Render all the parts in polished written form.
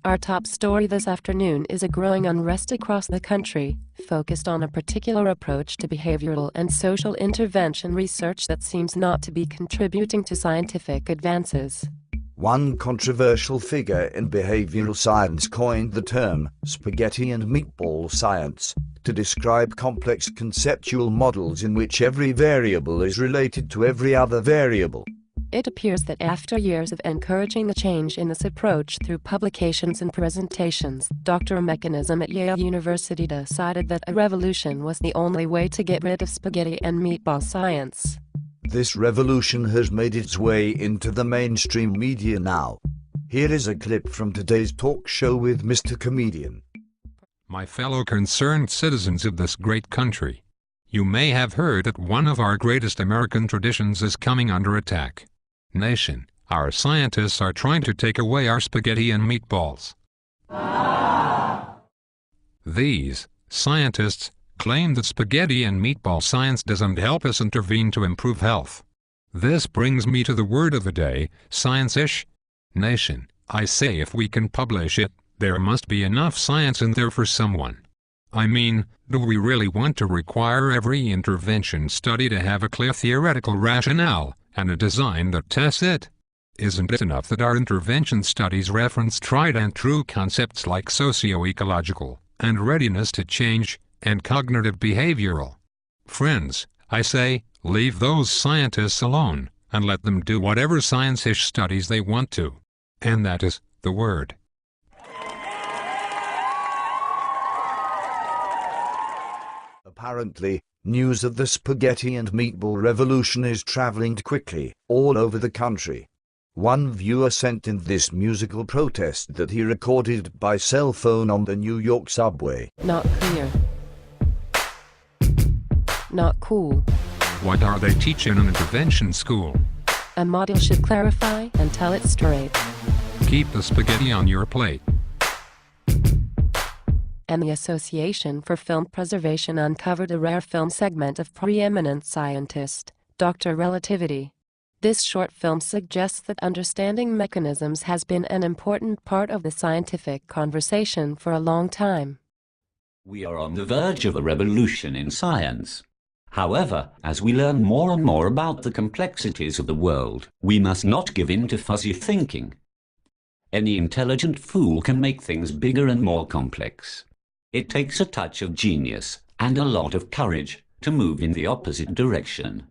Our top story this afternoon is a growing unrest across the country, focused on a particular approach to behavioral and social intervention research that seems not to be contributing to scientific advances. One controversial figure in behavioral science coined the term spaghetti and meatball science to describe complex conceptual models in which every variable is related to every other variable. It appears that after years of encouraging a change in this approach through publications and presentations, Dr. Mechanism at Yale University decided that a revolution was the only way to get rid of spaghetti and meatball science. This revolution has made its way into the mainstream media now. Here is a clip from today's talk show with Mr. Comedian. My fellow concerned citizens of this great country, you may have heard that one of our greatest American traditions is coming under attack. Nation, our scientists are trying to take away our spaghetti and meatballs. These scientists claim that spaghetti and meatball science doesn't help us intervene to improve health. This brings me to the word of the day, science-ish. Nation, I say if we can publish it, there must be enough science in there for someone. I mean, do we really want to require every intervention study to have a clear theoretical rationale and a design that tests it? Isn't it enough that our intervention studies reference tried and true concepts like socio-ecological and readiness to change and cognitive behavioral? Friends, I say, leave those scientists alone and let them do whatever science-ish studies they want to. And that is the word. Apparently, news of the spaghetti and meatball revolution is traveling quickly all over the country. One viewer sent in this musical protest that he recorded by cell phone on the New York subway. Not clear. Not cool. What are they teaching in an intervention school? A model should clarify and tell it straight. Keep the spaghetti on your plate. And the Association for Film Preservation uncovered a rare film segment of preeminent scientist, Dr. Relativity. This short film suggests that understanding mechanisms has been an important part of the scientific conversation for a long time. We are on the verge of a revolution in science. However, as we learn more and more about the complexities of the world, we must not give in to fuzzy thinking. Any intelligent fool can make things bigger and more complex. It takes a touch of genius and a lot of courage to move in the opposite direction.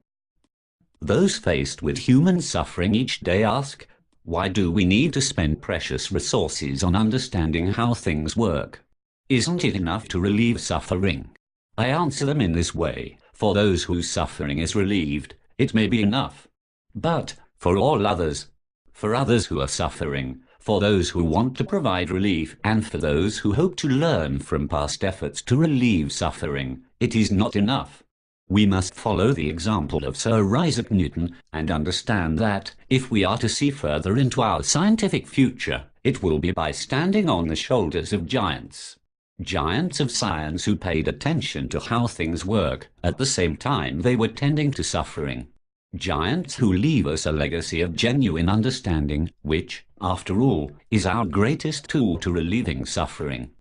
Those faced with human suffering each day ask, why do we need to spend precious resources on understanding how things work? Isn't it enough to relieve suffering? I answer them in this way. For those whose suffering is relieved, it may be enough. But, for all others, for others who are suffering, for those who want to provide relief, and for those who hope to learn from past efforts to relieve suffering, it is not enough. We must follow the example of Sir Isaac Newton and understand that, if we are to see further into our scientific future, it will be by standing on the shoulders of giants. Giants of science who paid attention to how things work, at the same time they were tending to suffering. Giants who leave us a legacy of genuine understanding, which, after all, is our greatest tool to relieving suffering.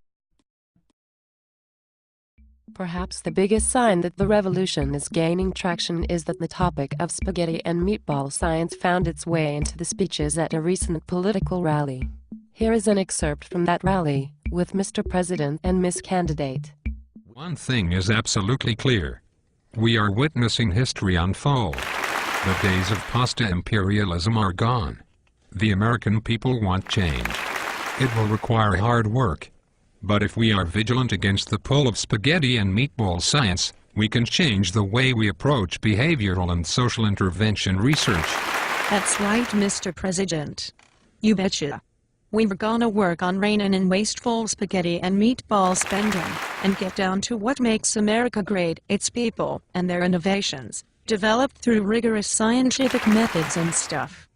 Perhaps the biggest sign that the revolution is gaining traction is that the topic of spaghetti and meatball science found its way into the speeches at a recent political rally. Here is an excerpt from that rally, with Mr. President and Miss Candidate. One thing is absolutely clear. We are witnessing history unfold. The days of pasta imperialism are gone. The American people want change. It will require hard work. But if we are vigilant against the pull of spaghetti and meatball science, we can change the way we approach behavioral and social intervention research. That's right, Mr. President. You betcha. We're gonna work on reining in wasteful spaghetti and meatball spending, and get down to what makes America great, its people, and their innovations, developed through rigorous scientific methods and stuff.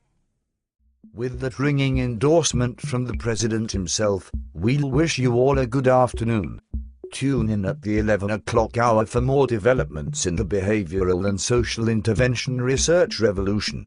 With that ringing endorsement from the President himself, we'll wish you all a good afternoon. Tune in at the 11 o'clock hour for more developments in the behavioral and social intervention research revolution.